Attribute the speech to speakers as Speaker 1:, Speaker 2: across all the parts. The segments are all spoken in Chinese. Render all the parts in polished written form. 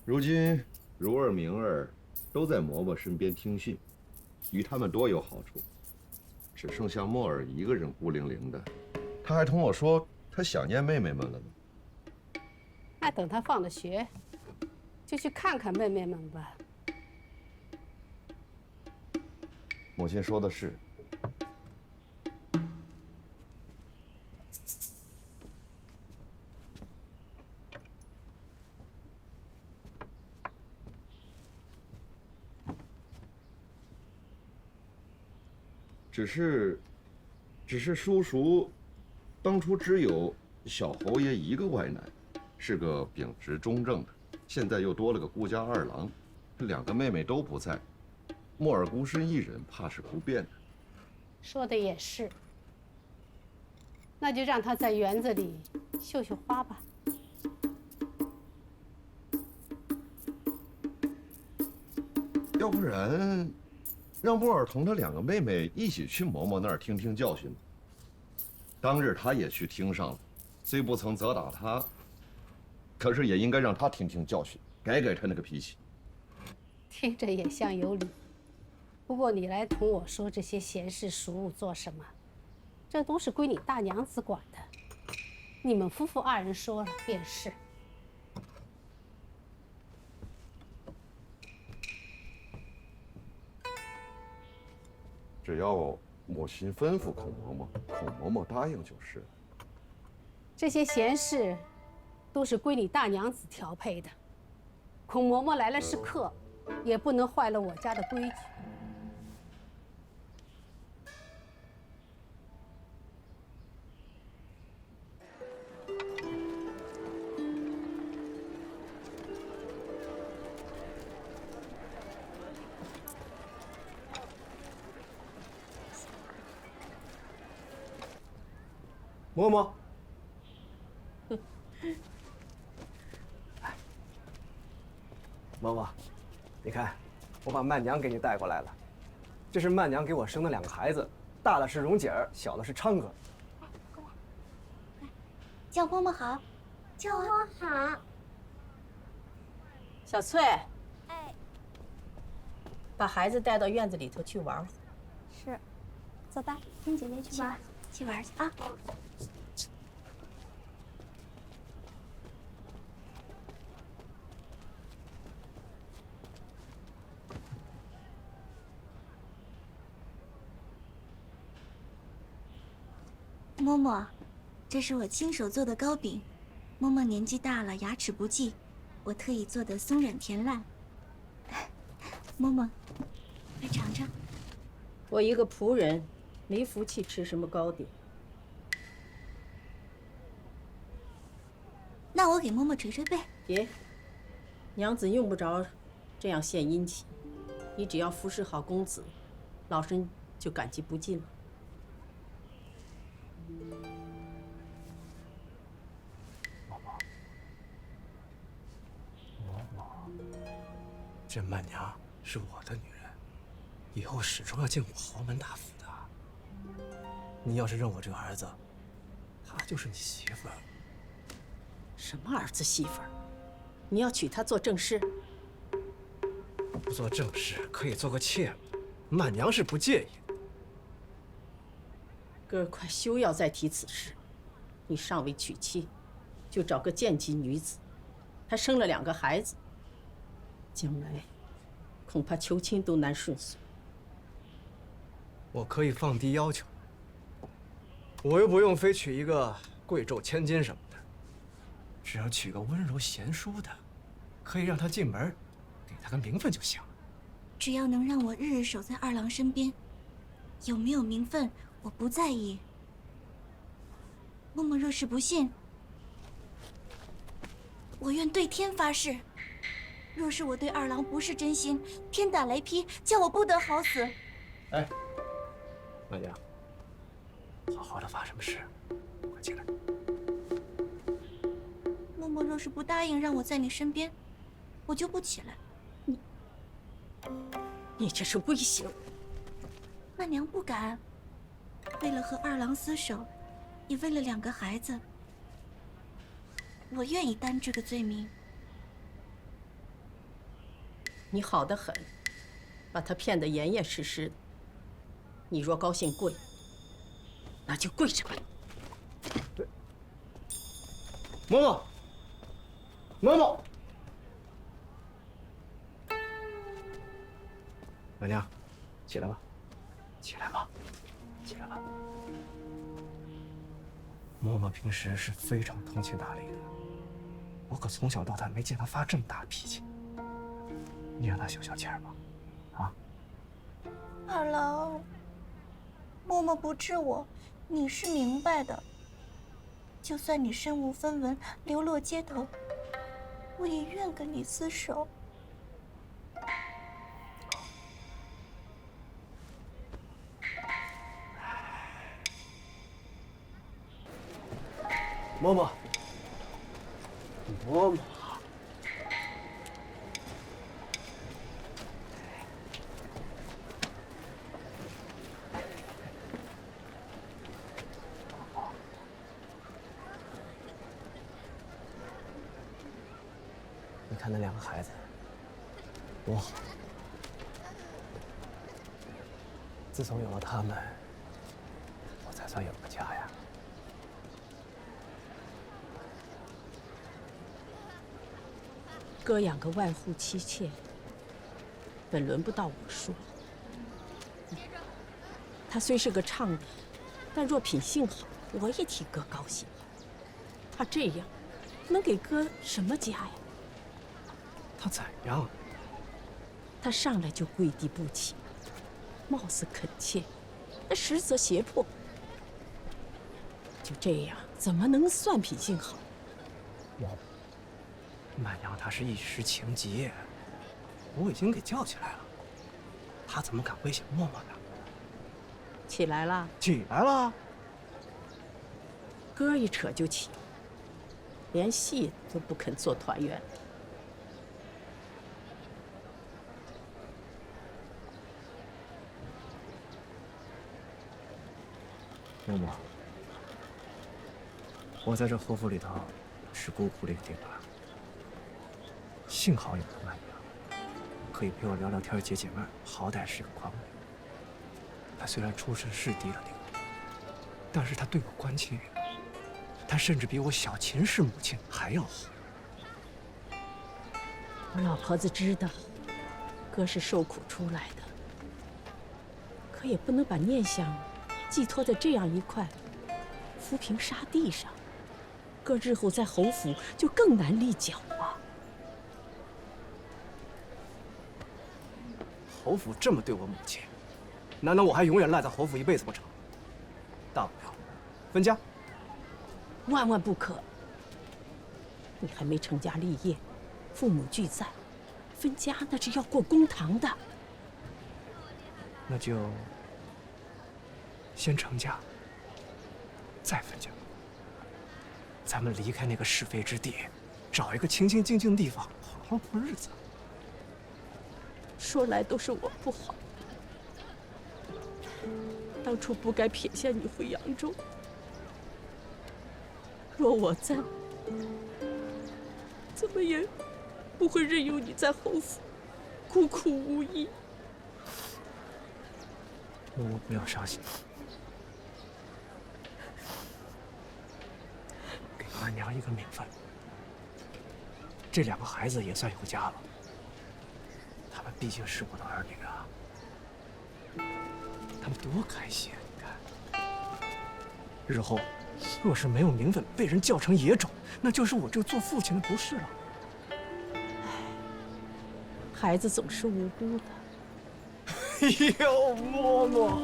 Speaker 1: 如今如儿、明儿都在嬷嬷身边听训，与他们多有好处。只剩下墨儿一个人孤零零的，他还同我说他想念妹妹们了呢。
Speaker 2: 那等他放了学，就去看看妹妹们吧。
Speaker 1: 母亲说的是。只是叔叔当初只有小侯爷一个外男，是个秉直忠正的，现在又多了个孤家二郎，两个妹妹都不在，墨儿孤身一人，怕是不便的。
Speaker 2: 说的也是，那就让他在园子里绣绣花吧。
Speaker 1: 要不然，让墨儿同他两个妹妹一起去嬷嬷那儿听听教训吧。当日他也去听上了，虽不曾责打他，可是也应该让他听听教训，改改他那个脾气。
Speaker 2: 听着也像有理，不过你来同我说这些闲事俗务做什么？这都是归你大娘子管的，你们夫妇二人说了便是。
Speaker 1: 只要母亲吩咐孔嬷嬷，孔嬷嬷答应就是。
Speaker 2: 这些闲事都是归你大娘子调配的，孔嬷嬷来了是客，也不能坏了我家的规矩。
Speaker 3: 嬷嬷，嬷嬷，你看，我把曼娘给你带过来了。这是曼娘给我生的两个孩子，大的是蓉姐儿，小的是昌哥。
Speaker 4: 过来，叫嬷嬷好，叫我好。
Speaker 5: 小翠，
Speaker 4: 哎，
Speaker 5: 把孩子带到院子里头去玩会儿。
Speaker 4: 是，走吧，跟姐姐去玩，去玩去啊。嬷嬷，这是我亲手做的糕饼。嬷嬷年纪大了，牙齿不济，我特意做的松软甜烂。嬷嬷，来尝尝。
Speaker 5: 我一个仆人，没福气吃什么糕点。
Speaker 4: 那我给嬷嬷捶捶背。
Speaker 5: 别，娘子用不着这样献殷勤，你只要服侍好公子，老身就感激不尽了。
Speaker 3: 这曼娘是我的女人，以后始终要进我豪门大府的。你要是认我这个儿子，她就是你媳妇儿。
Speaker 5: 什么儿子媳妇儿？你要娶她做正室？
Speaker 3: 不做正室可以做个妾，曼娘是不介意的。
Speaker 5: 哥儿快休要再提此事。你尚未娶妻，就找个贱籍女子，还生了两个孩子，将来恐怕求亲都难顺遂。
Speaker 3: 我可以放低要求，我又不用非娶一个贵胄千金什么的，只要娶个温柔贤淑的，可以让她进门，给她个名分就行了。
Speaker 4: 只要能让我日日守在二郎身边，有没有名分我不在意。嬷嬷若是不信，我愿对天发誓，若是我对二郎不是真心，天打雷劈，叫我不得好死。
Speaker 3: 哎，曼娘，好好的发什么誓？快进来。
Speaker 4: 嬷嬷若是不答应让我在你身边，我就不起来。
Speaker 5: 你这是威胁我！
Speaker 4: 曼娘不敢，为了和二郎厮守，也为了两个孩子，我愿意担这个罪名。
Speaker 5: 你好得很，把他骗得严严实实的。你若高兴跪，那就跪着吧。
Speaker 3: 嬷嬷，嬷嬷，满娘，起来吧，起来吧，起来吧。嬷嬷平时是非常通情达理的，我可从小到大没见她发这么大的脾气。你让她消消气儿吧，啊？
Speaker 4: 二郎，嬷嬷不治我，你是明白的。就算你身无分文，流落街头，我也愿跟你厮守。
Speaker 3: 嬷嬷，嬷嬷。你看那两个孩子，多好！自从有了他们，我才算有个家呀。
Speaker 5: 哥养个外户妻妾，本轮不到我说。他虽是个唱的，但若品性好，我也替哥高兴。他这样，能给哥什么家呀？
Speaker 3: 他怎样？
Speaker 5: 他上来就跪地不起，貌似恳切，那实则胁迫。就这样，怎么能算品性好？
Speaker 3: 满娘她是一时情急，我已经给叫起来了，她怎么敢威胁嬷嬷呢？
Speaker 5: 起来了，
Speaker 3: 起来了。
Speaker 5: 哥一扯就起，连戏都不肯做团圆。
Speaker 3: 嬷嬷，我在这侯府里头是孤苦伶仃的，幸好有了满娘，可以陪我聊聊天、解解闷，好歹是个匡人。他虽然出身是低了点，但是他对我关切，他甚至比我小秦氏母亲还要好。
Speaker 5: 我老婆子知道，哥是受苦出来的，可也不能把念想寄托在这样一块浮萍沙地上，哥日后在侯府就更难立脚啊。
Speaker 3: 侯府这么对我母亲，难道我还永远赖在侯府一辈子不成？大不了分家。
Speaker 5: 万万不可！你还没成家立业，父母俱在，分家那是要过公堂的。
Speaker 3: 那就先成家，再分家。咱们离开那个是非之地，找一个清清静静的地方，好好过日子。
Speaker 5: 说来都是我不好，当初不该撇下你回扬州。若我在，怎么也不会任由你在侯府孤苦无依。
Speaker 3: 我不要伤心，给满娘一个名分，这两个孩子也算有家了。他们毕竟是我的儿女啊，他们多开心啊！你看，日后若是没有名分，被人叫成野种，那就是我这个做父亲的不是了。
Speaker 5: 孩子总是无辜的。
Speaker 3: 哎呦，嬷嬷，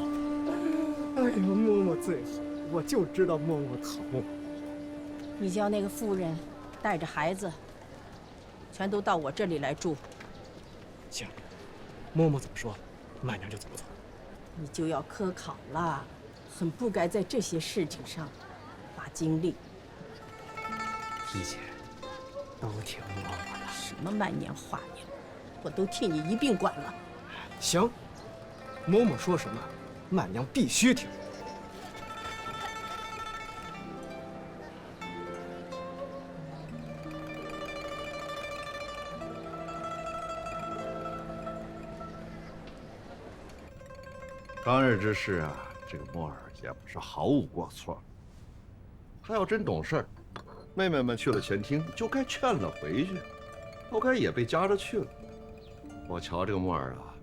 Speaker 3: 哎呦，嬷嬷最好，我就知道嬷嬷疼我。
Speaker 5: 你叫那个妇人带着孩子，全都到我这里来住。
Speaker 3: 行，嬷嬷怎么说，满娘就怎么做。
Speaker 5: 你就要科考了，很不该在这些事情上花精力。
Speaker 3: 一切都听嬷嬷的。
Speaker 5: 什么满娘华娘，我都替你一并管了。
Speaker 3: 行，嬷嬷说什么，满娘必须听。
Speaker 1: 当日之事啊，这个莫儿也不是毫无过错。他要真懂事儿，妹妹们去了前厅就该劝了回去，不该也被夹着去了。我瞧这个莫儿啊，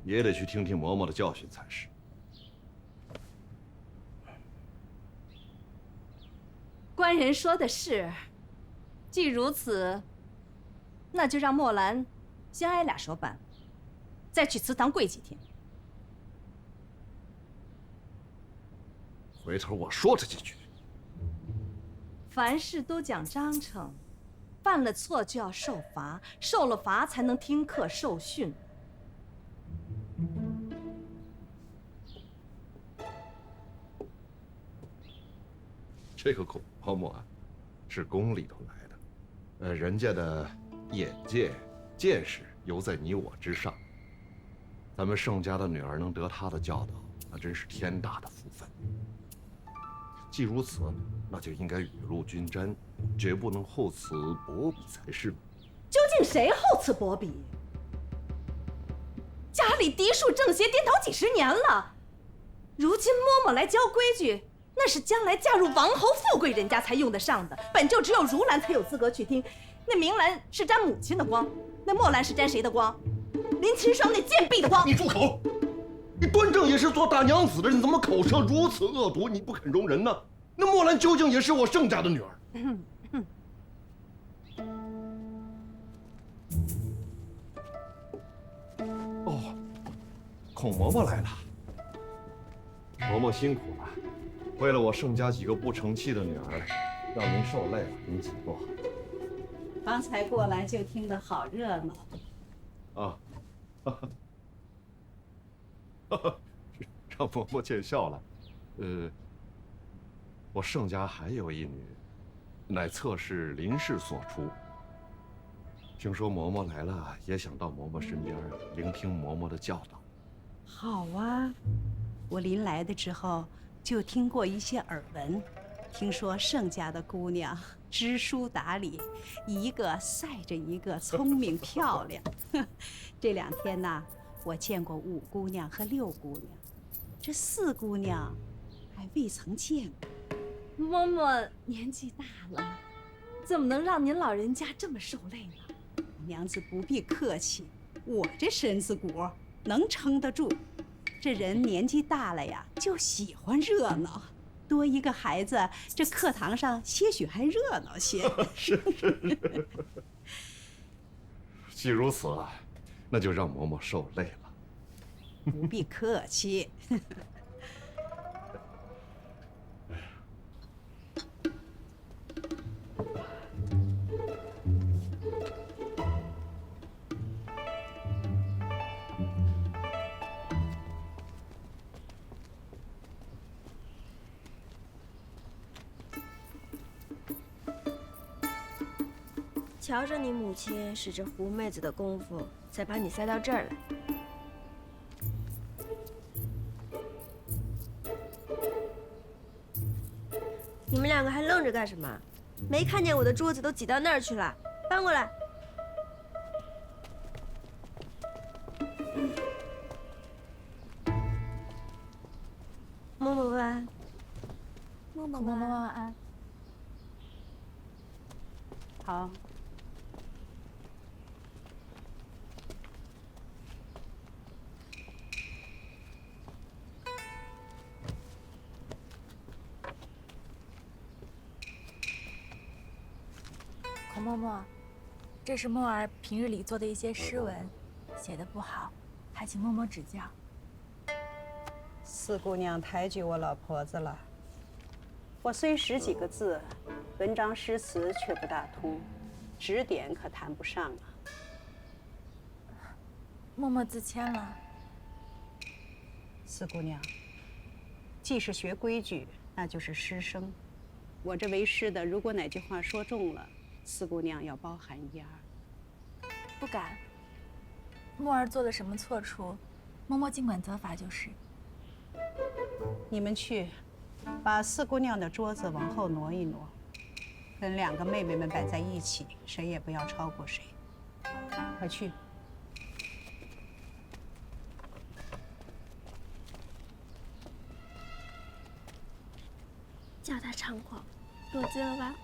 Speaker 1: 也得去听听嬷嬷的教训才是。
Speaker 6: 官人说的是，既如此，那就让墨兰先挨俩手板，再去祠堂跪几天。
Speaker 1: 回头我说他几句。
Speaker 6: 凡事都讲章程，犯了错就要受罚，受了罚才能听课受训。
Speaker 1: 这个孔嬷嬷啊，是宫里头来的，人家的眼界、见识犹在你我之上。咱们盛家的女儿能得她的教导，那真是天大的福分。既如此，那就应该雨露均沾，绝不能厚此薄彼才是。
Speaker 6: 究竟谁厚此薄彼？家里嫡庶正邪颠倒几十年了，如今嬷嬷来教规矩，那是将来嫁入王侯富贵人家才用得上的，本就只有如兰才有资格去听。那明兰是沾母亲的光，那墨兰是沾谁的光？林清霜那贱婢的光。
Speaker 1: 你住口！你端正也是做大娘子的人，怎么口舌如此恶毒？你不肯容人呢？那墨兰究竟也是我盛家的女儿。哦，孔嬷嬷来了。嬷嬷辛苦了，为了我盛家几个不成器的女儿，让您受累了，您请坐。
Speaker 5: 刚才过来就听得好热闹。
Speaker 1: 啊，让嬷嬷见笑了。我盛家还有一女，乃侧室林氏所出。听说嬷嬷来了，也想到嬷嬷身边聆听嬷嬷的教导。
Speaker 5: 好啊，我临来的时候就听过一些耳闻，听说盛家的姑娘知书达理，一个赛着一个聪明漂亮。这2天呢，我见过5姑娘和6姑娘，这4姑娘还未曾见过。
Speaker 6: 嬷嬷年纪大了，怎么能让您老人家这么受累呢？
Speaker 5: 娘子不必客气，我这身子骨能撑得住。这人年纪大了呀，就喜欢热闹，多一个孩子，这课堂上些许还热闹些。
Speaker 1: 是。既如此，那就让嬷嬷受累了。
Speaker 5: 不必客气。
Speaker 7: 瞧着你母亲使这狐妹子的功夫，才把你塞到这儿来。你们2个还愣着干什么？没看见我的桌子都挤到那儿去了？搬过来。嬷嬷晚安。嬷嬷晚安。
Speaker 2: 晚安。
Speaker 5: 好。
Speaker 8: 孔嬷嬷，这是墨儿平日里做的一些诗文，写的不好，还请嬷嬷指教。
Speaker 5: 4姑娘抬举我老婆子了。我虽识几个字，文章诗词却不大通，指点可谈不上啊。
Speaker 8: 嬷嬷自谦了。
Speaker 5: 4姑娘，既是学规矩，那就是师生。我这为师的，如果哪句话说重了，4姑娘要包涵一二。
Speaker 8: 不敢。墨儿做了什么错处，嬷嬷尽管责罚就是。
Speaker 5: 你们去，把4姑娘的桌子往后挪一挪，跟2个妹妹们摆在一起，谁也不要超过谁。快去。
Speaker 7: 叫他猖狂，多罪了吧？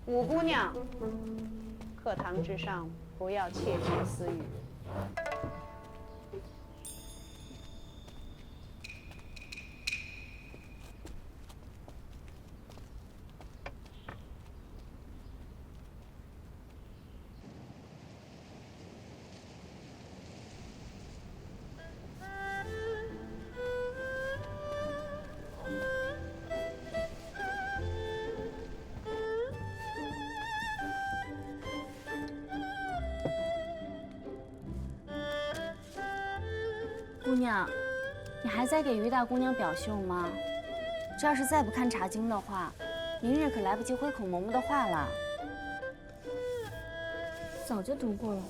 Speaker 2: 五姑娘，课堂之上不要窃窃私语。
Speaker 4: 姑娘，你还在给于大姑娘表秀吗？这要是再不看茶经的话，明日可来不及恢口嬷嬷的话了。早就读过了。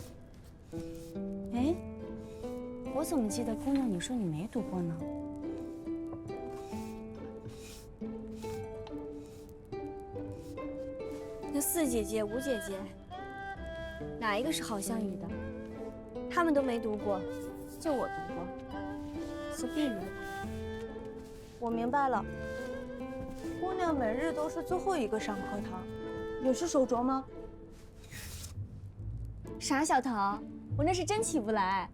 Speaker 4: 哎，我怎么记得姑娘你说你没读过呢？那四姐姐、五姐姐，哪一个是好相语的？她们都没读过，就我读过。是避讳。我明白了。
Speaker 8: 姑娘每日都是最后一个上课堂，也是手镯吗？
Speaker 4: 傻小桃，我那是真起不来。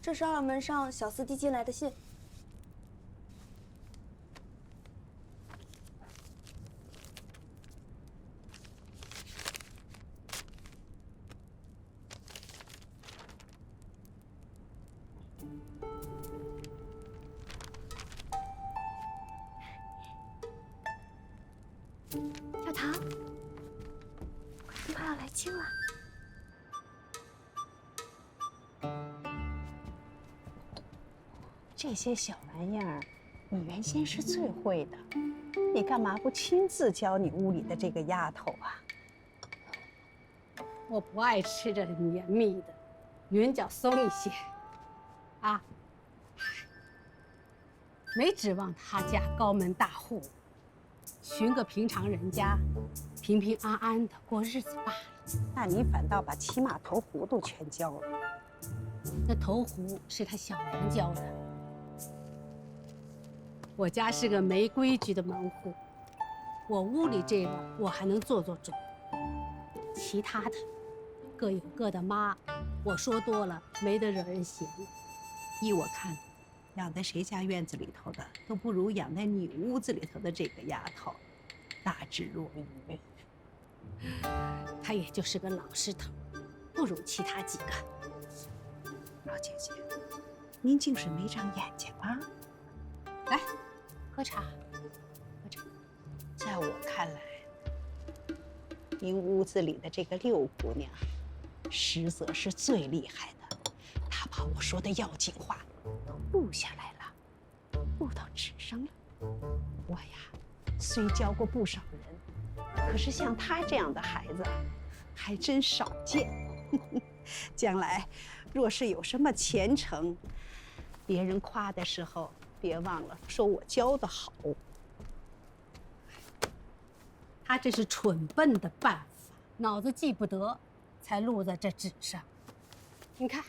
Speaker 4: 这是二门上小四递进来的信。
Speaker 7: 小桃，恐怕要来亲了。
Speaker 9: 这些小玩意儿，你原先是最会的，你干嘛不亲自教你屋里的这个丫头啊？
Speaker 2: 我不爱吃这绵密的，圆角松一些。啊，没指望他家高门大户，寻个平常人家，平平安安的过日子罢了。
Speaker 9: 那你反倒把骑马投壶都全教了。
Speaker 2: 那投壶是他小娘教的。我家是个没规矩的门户，我屋里这个我还能做做主，其他的各有各的妈，我说多了没得惹人嫌。
Speaker 9: 依我看，养在谁家院子里头的都不如养在你屋子里头的这个丫头大智若愚。
Speaker 2: 她也就是个老实头，不如其他几个。
Speaker 9: 老姐姐，您竟是没长眼睛吗？
Speaker 2: 来，喝茶，喝茶。
Speaker 9: 在我看来，您屋子里的这个六姑娘，实则是最厉害的。她把我说的要紧话都录下来了，录到纸上了。我呀，虽教过不少人，可是像她这样的孩子，还真少见。将来若是有什么前程，别人夸的时候，别忘了说我教的好。
Speaker 2: 他这是蠢笨的办法，脑子记不得，才录在这纸上。你看，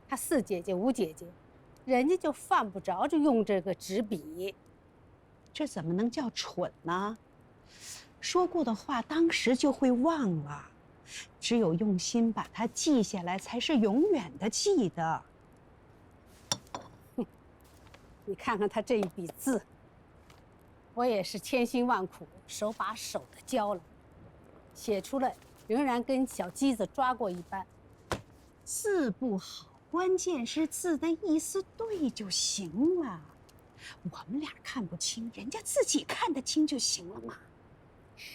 Speaker 2: 他四姐姐、五姐姐，人家就犯不着就用这个纸笔。
Speaker 9: 这怎么能叫蠢呢？说过的话，当时就会忘了。只有用心把它记下来，才是永远的记得。
Speaker 2: 你看看他这一笔字，我也是千辛万苦手把手的教了，写出来仍然跟小鸡子抓过一般。
Speaker 9: 字不好，关键是字的意思对就行了。我们俩看不清，人家自己看得清就行了嘛。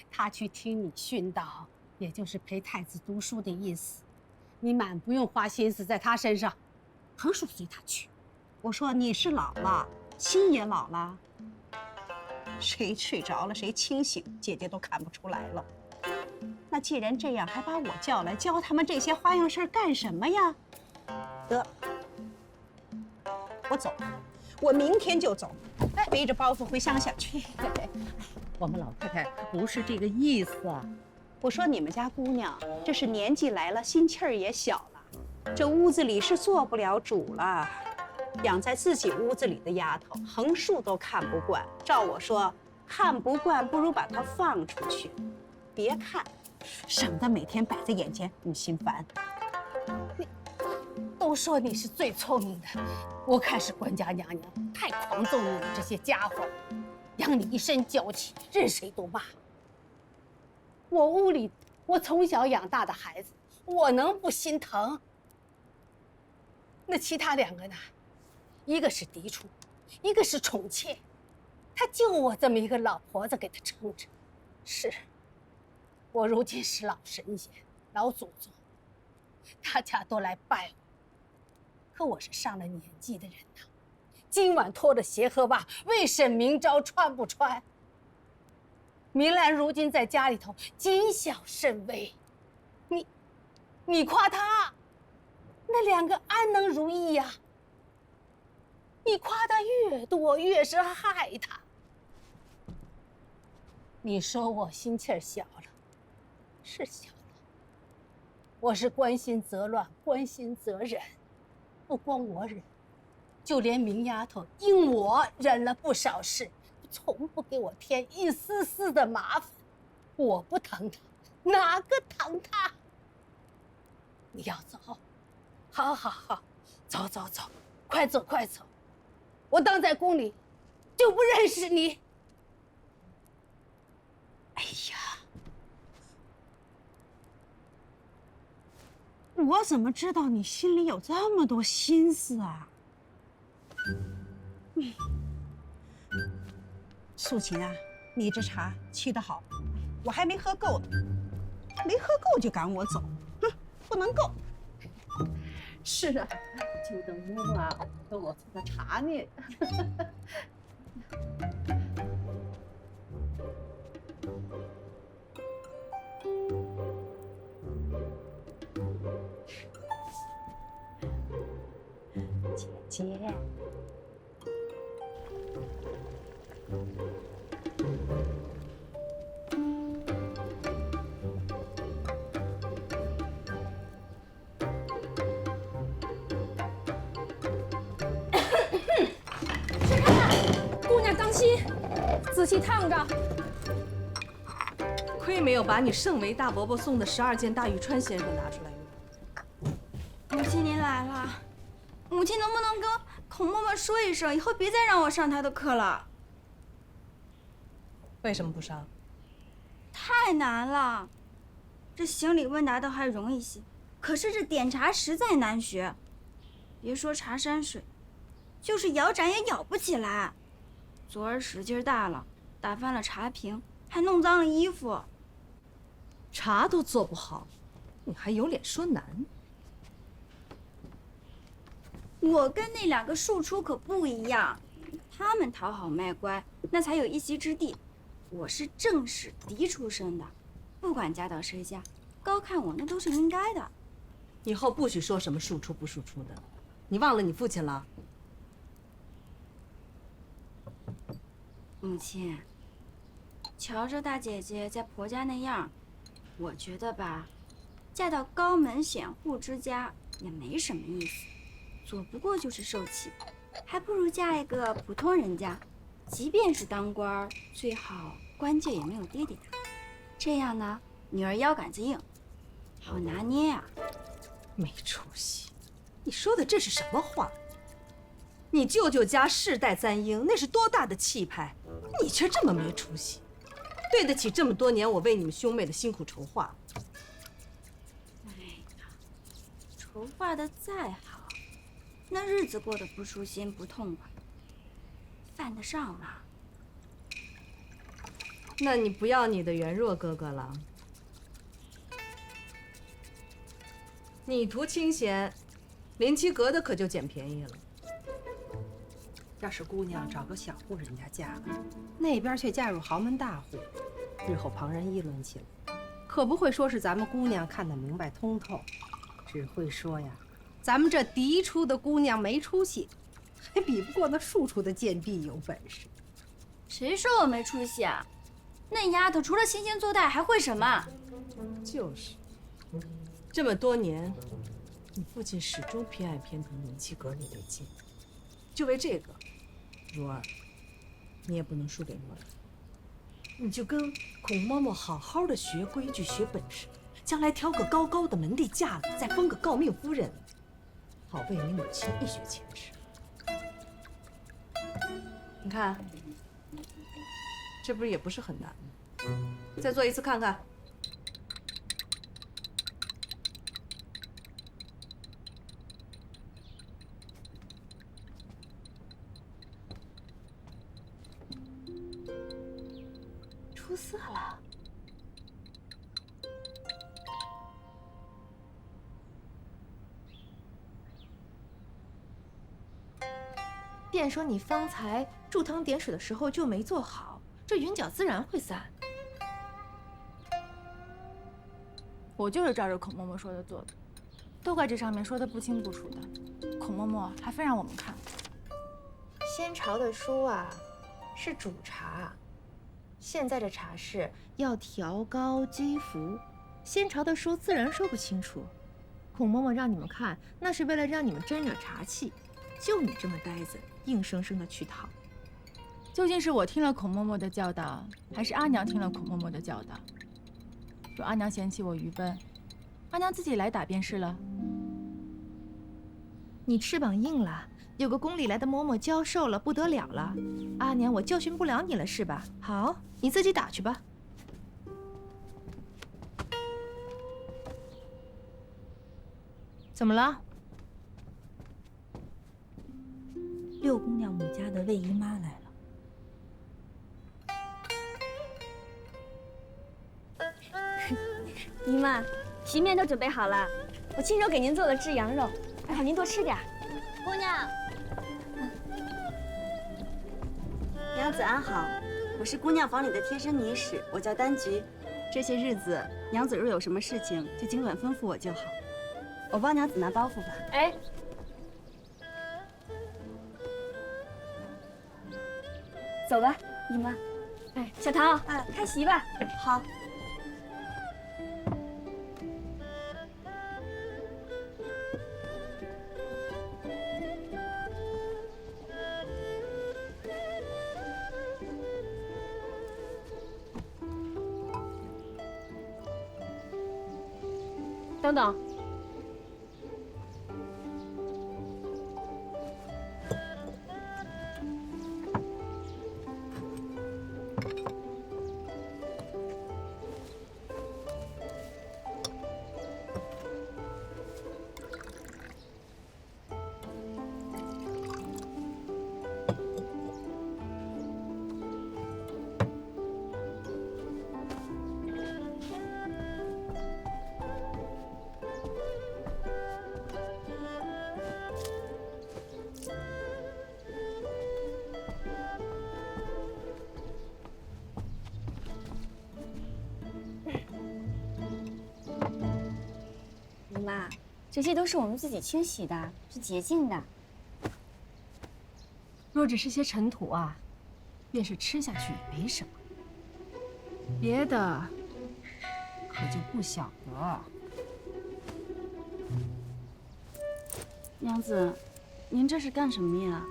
Speaker 2: 他去听你训导，也就是陪太子读书的意思，你满不用花心思在他身上，横竖随他去。
Speaker 9: 我说你是老了，心也老了。谁睡着了，谁清醒，姐姐都看不出来了。那既然这样，还把我叫来教他们这些花样事儿干什么呀？得，我走，我明天就走，背着包袱回乡下去。
Speaker 5: 我们老太太不是这个意思啊。
Speaker 9: 我说你们家姑娘这是年纪来了，心气儿也小了，这屋子里是做不了主了。养在自己屋子里的丫头，横竖都看不惯。照我说，看不惯不如把她放出去，别看，省得每天摆在眼前，你心烦。
Speaker 2: 都说你是最聪明的，我看是官家娘娘太狂纵你们这些家伙，养你一身娇气，任谁都骂。我屋里我从小养大的孩子，我能不心疼？那其他两个呢？一个是嫡出，一个是宠妾，他就我这么一个老婆子给他撑着。是，我如今是老神仙、老祖宗，大家都来拜我。可我是上了年纪的人呐，今晚脱了鞋和袜，未审明朝穿不穿？明兰如今在家里头谨小慎微，你夸她，那两个安能如意呀？你夸她越多，越是害她。你说我心气儿小了，是小了。我是关心则乱，关心则忍。不光我忍，就连明丫头因我忍了不少事，从不给我添一丝丝的麻烦。我不疼她，哪个疼她？你要走，好好好，走走走，快走快走。我当在宫里就不认识你。
Speaker 9: 哎呀，我怎么知道你心里有这么多心思啊？素琴啊，你这茶沏得好，我还没喝够呢，没喝够就赶我走，哼，不能够。
Speaker 5: 是啊，就等嬷嬷给我做的茶呢。
Speaker 9: 姐姐，
Speaker 6: 姑娘当心，仔细烫着。亏没有把你盛维大伯伯送的12件大玉川先生拿出来用。
Speaker 4: 母亲您来了，母亲能不能跟孔嬷嬷说一声，以后别再让我上她的课了？
Speaker 6: 为什么不上？
Speaker 4: 太难了，这行礼问答倒还容易些，可是这点茶实在难学。别说茶山水，就是摇盏也舀不起来。昨儿使劲大了，打翻了茶瓶，还弄脏了衣服。
Speaker 6: 茶都做不好，你还有脸说难？
Speaker 4: 我跟那两个庶出可不一样，他们讨好卖乖，那才有一席之地。我是正室嫡出身的，不管嫁到谁家，高看我那都是应该的。
Speaker 6: 以后不许说什么庶出不庶出的，你忘了你父亲了？
Speaker 4: 母亲，瞧着大姐姐在婆家那样，我觉得吧，嫁到高门显户之家也没什么意思，左不过就是受气，还不如嫁一个普通人家，即便是当官，最好官阶也没有爹爹大，这样呢，女儿腰杆子硬，好拿捏啊。
Speaker 6: 没出息！你说的这是什么话？你舅舅家世代簪缨，那是多大的气派，你却这么没出息，对得起这么多年我为你们兄妹的辛苦筹划？
Speaker 4: 哎呀，筹划的再好，那日子过得不舒心不痛快，犯得上吗？
Speaker 6: 那你不要你的元若哥哥了。你图清闲，林七格的可就捡便宜了。
Speaker 10: 要是姑娘找个小户人家嫁了，那边却嫁入豪门大户，日后旁人议论起来，可不会说是咱们姑娘看得明白通透，只会说呀，咱们这嫡出的姑娘没出息，还比不过那庶出的贱婢有本事。
Speaker 4: 谁说我没出息啊？
Speaker 11: 那丫头除了惺惺作态还会什么？
Speaker 5: 就是，这么多年，你父亲始终偏爱偏疼宁七阁里为亲，就为这个，如儿，你也不能输给莫儿。你就跟孔嬷嬷好好的学规矩、学本事，将来挑个高高的门第嫁了，再封个诰命夫人，好为你母亲一雪前耻。
Speaker 6: 你看，这不是也不是很难吗？再做一次看看。
Speaker 11: 出色了。
Speaker 12: 便说你方才助汤点水的时候就没做好，这云脚自然会散。
Speaker 8: 我就是照着孔嬷嬷说的做的，都怪这上面说的不清不楚的，孔嬷嬷还非让我们看。
Speaker 12: 先朝的书啊，是主茶，现在的茶是要调高积福，先朝的书自然说不清楚。孔嬷嬷让你们看，那是为了让你们沾点茶气。就你这么呆子，硬生生的去讨。
Speaker 8: 究竟是我听了孔嬷嬷的教导，还是阿娘听了孔嬷嬷的教导？若阿娘嫌弃我愚笨，阿娘自己来打便是了。
Speaker 12: 你翅膀硬了，有个宫里来的嬷嬷教授了，不得了了。阿娘，我教训不了你了是吧？好，你自己打去吧。怎么了？
Speaker 4: 六姑娘母家的魏姨妈来了。
Speaker 11: 姨妈，席面都准备好了，我亲手给您做的炙羊肉，还好您多吃点。姑娘，
Speaker 13: 娘子安好，我是姑娘房里的贴身女使，我叫丹菊。这些日子，娘子若有什么事情，就尽管吩咐我就好。我帮娘子拿包袱吧。
Speaker 11: 哎。走吧，姨妈。哎，小桃，开席吧。
Speaker 13: 好。
Speaker 11: 等等。姨妈，这些都是我们自己清洗的，是洁净的。
Speaker 14: 若只是些尘土啊，便是吃下去也没什么，别的可就不晓得。
Speaker 13: 娘子，您这是干什么呀？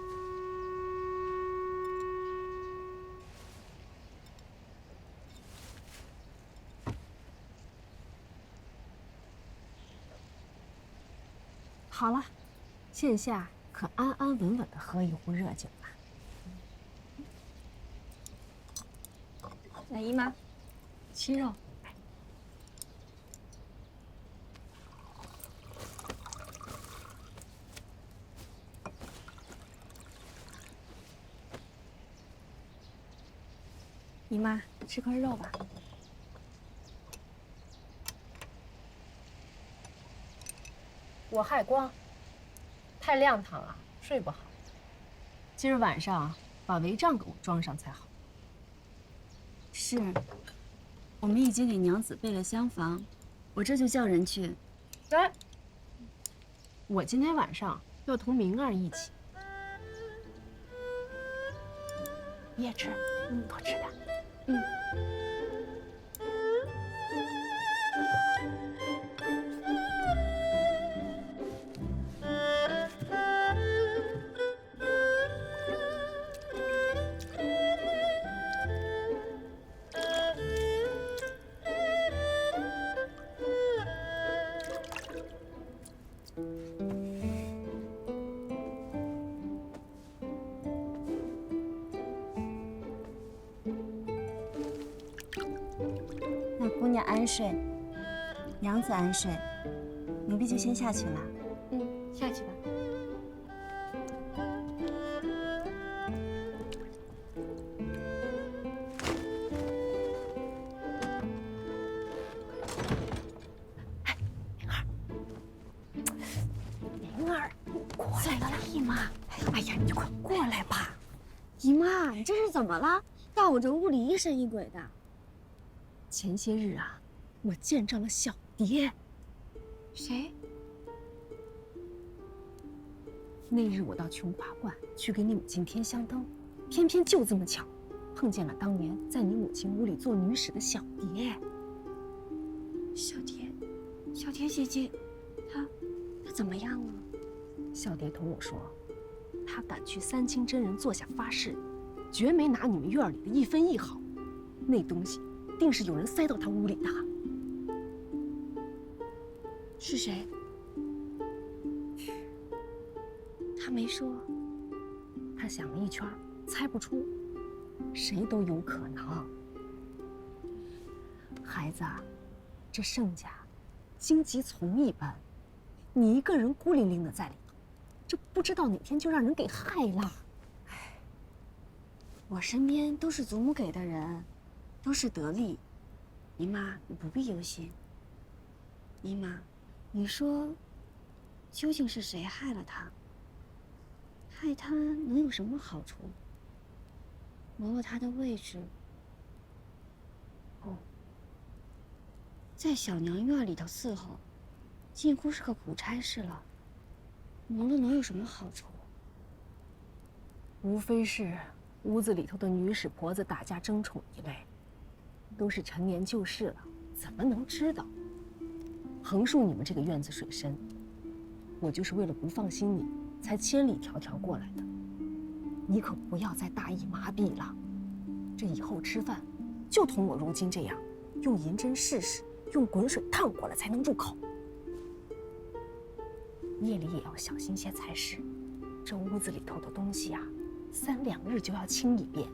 Speaker 14: 好了，现下可安安稳稳的喝一壶热酒吧。
Speaker 11: 来，姨妈，
Speaker 14: 鸡肉。
Speaker 11: 姨妈，吃块肉吧。
Speaker 14: 我害光，太亮堂了，睡不好。今儿晚上把帷帐给我装上才好。
Speaker 13: 是，我们已经给娘子备了厢房，我这就叫人去。
Speaker 14: 哎，我今天晚上要同明儿一起。你也吃，多吃点。
Speaker 13: 娘安睡，娘子安睡，奴婢就先下去了。
Speaker 11: 下去吧。
Speaker 13: 灵儿，过来了，姨妈。哎呀，你快过来吧。姨妈，你这是怎么了？到我这屋里疑神疑鬼的。前些日啊，我见着了小蝶。谁？那日我到琼华观去给你母亲添香灯，偏偏就这么巧，碰见了当年在你母亲屋里做女使的小蝶。小蝶姐姐，她怎么样了？小蝶同我说，她敢去三清真人座下发誓，绝没拿你们院里的一分一毫。那东西定是有人塞到她屋里的。是谁？他没说。他想了一圈，猜不出，谁都有可能。孩子啊，这盛家荆棘丛一般，你一个人孤零零的在里头，这不知道哪天就让人给害了。我身边都是祖母给的人，都是得力。姨妈，你不必忧心。姨妈，你说，究竟是谁害了他？害他能有什么好处？磨了他的位置。哦，在小娘院里头伺候，近乎是个苦差事了。磨了能有什么好处？无非是屋子里头的女使婆子打架争宠一类，都是陈年旧事了，怎么能知道？横竖你们这个院子水深，我就是为了不放心你，才千里迢迢过来的。你可不要再大意麻痹了，这以后吃饭，就同我如今这样，用银针试试，用滚水烫过了才能入口。夜里也要小心些才是，这屋子里头的东西啊，3、2日就要清一遍，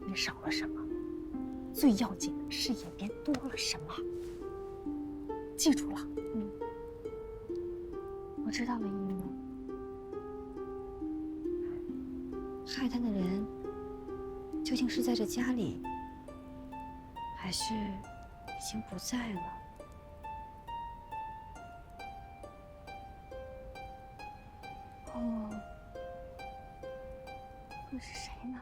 Speaker 13: 你少了什么，最要紧的是也别多了什么。记住了。我知道了，姨妈。害他的人究竟是在这家里，还是已经不在了？哦，会是谁呢？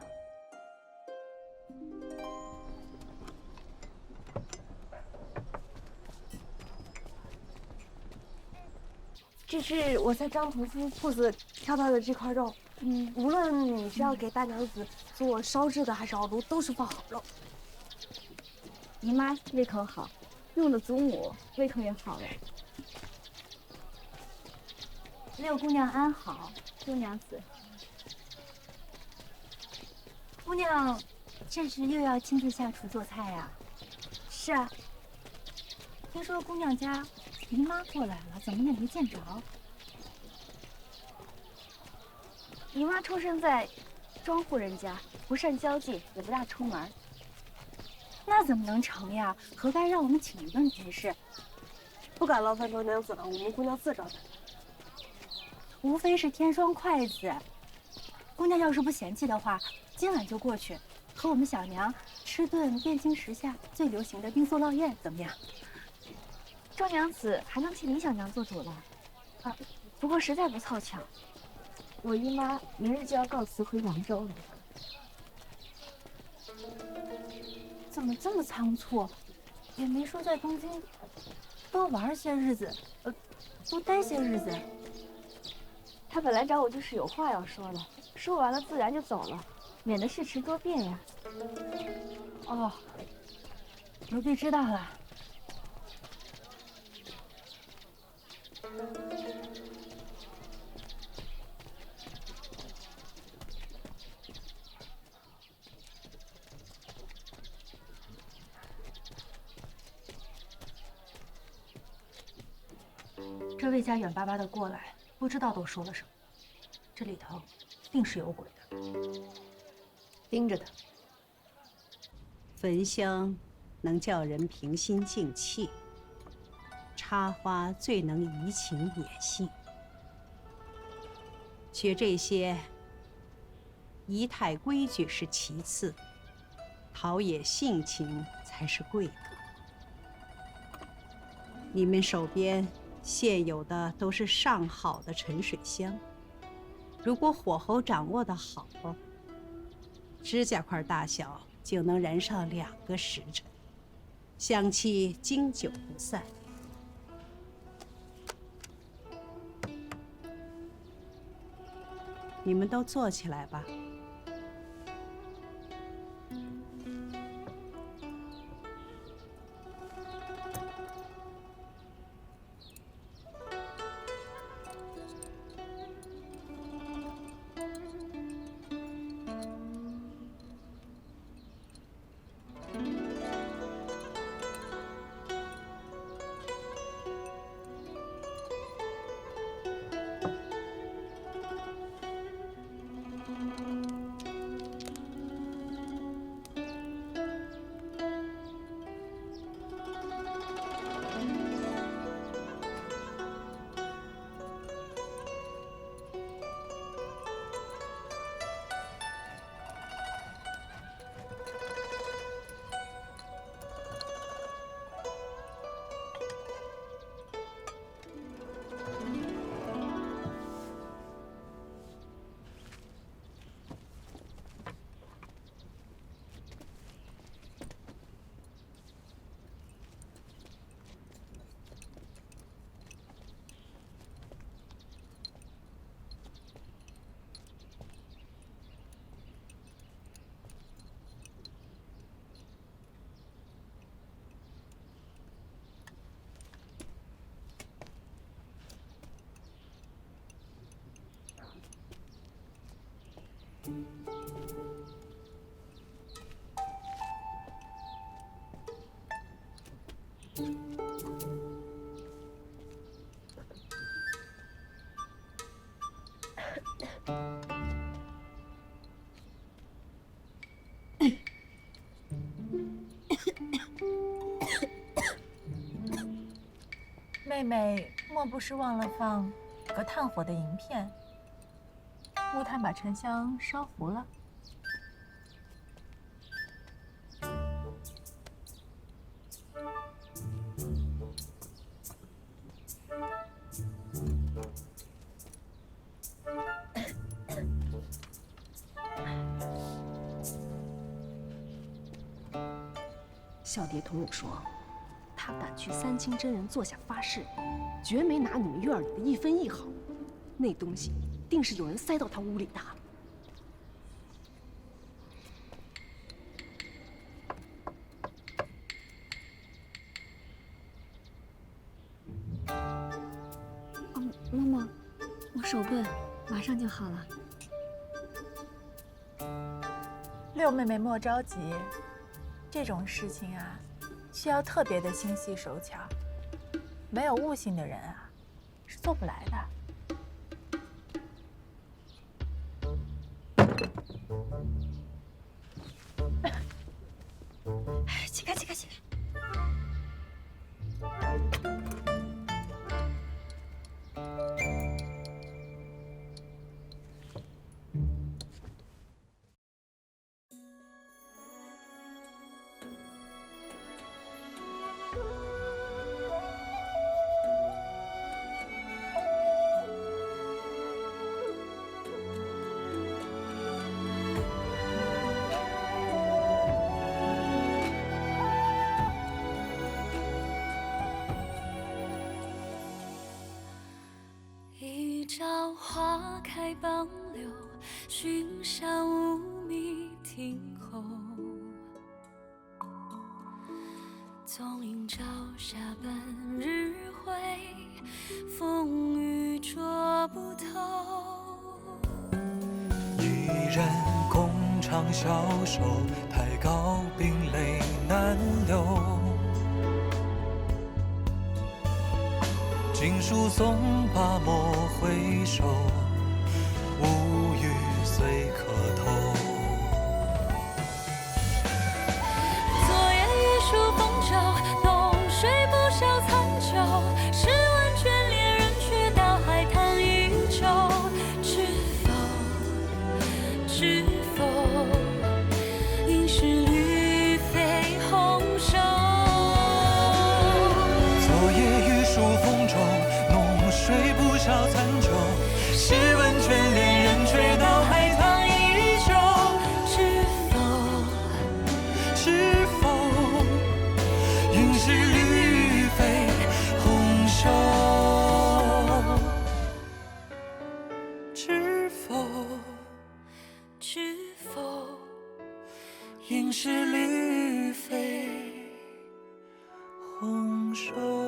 Speaker 7: 这是我在张屠夫铺子挑到的这块肉，无论你是要给大娘子做烧制的还是熬卤，都是放好肉。
Speaker 13: 姨妈胃口好，用的祖母胃口也好了。六姑娘安好，周娘子。姑娘，这是又要亲自下厨做菜呀？是啊。听说姑娘家姨妈过来了，怎么也没见着？姨妈出生在庄户人家，不善交际，也不大出门。那怎么能成呀？何该让我们请一顿才是？
Speaker 7: 不敢劳烦周娘子了，我们姑娘自招待。
Speaker 13: 无非是添双筷子。姑娘要是不嫌弃的话，今晚就过去，和我们小娘吃顿汴京时下最流行的冰酥烙宴，怎么样？周娘子还能替李小娘做主了。啊，不过实在不凑巧，我姨妈明日就要告辞回扬州了。怎么这么仓促？也没说在东京多玩些日子，多待些日子。她本来找我就是有话要说的，说完了自然就走了，免得事迟多变呀。哦，奴婢知道了。这魏家远巴巴的过来，不知道都说了什么，这里头定是有鬼的，盯着他。
Speaker 5: 焚香
Speaker 9: 能叫人平心静气，插花最能怡情野性。学这些仪态规矩是其次，陶冶性情才是贵的。你们手边现有的都是上好的沉水香，如果火候掌握得好，指甲块大小就能燃上2个时辰，香气经久不散。你们都坐起来吧。
Speaker 8: 妹妹莫不是忘了放个炭火的银片？木炭把沉香烧糊了。
Speaker 13: 小蝶同我说，他敢去三清真人座下发誓，绝没拿你们院里的1分1毫。那东西定是有人塞到他屋里的。
Speaker 11: 嬷嬷，我手笨，马上就好了。
Speaker 8: 六妹妹莫着急，这种事情啊，需要特别的心细手巧，没有悟性的人啊，是做不来的。
Speaker 11: 起开，起开，起开！
Speaker 15: 一朝花开傍柳，寻香无觅庭后。纵饮朝霞半日晖，风雨捉不透。
Speaker 16: 一人共长消瘦，太高冰泪难流。锦书送罢莫回首，无语虽可偷。
Speaker 15: 昨夜一书
Speaker 16: 笑残酒，试问眷恋人吹到海棠依旧，是否云是绿肥红瘦？知否应是绿肥红瘦。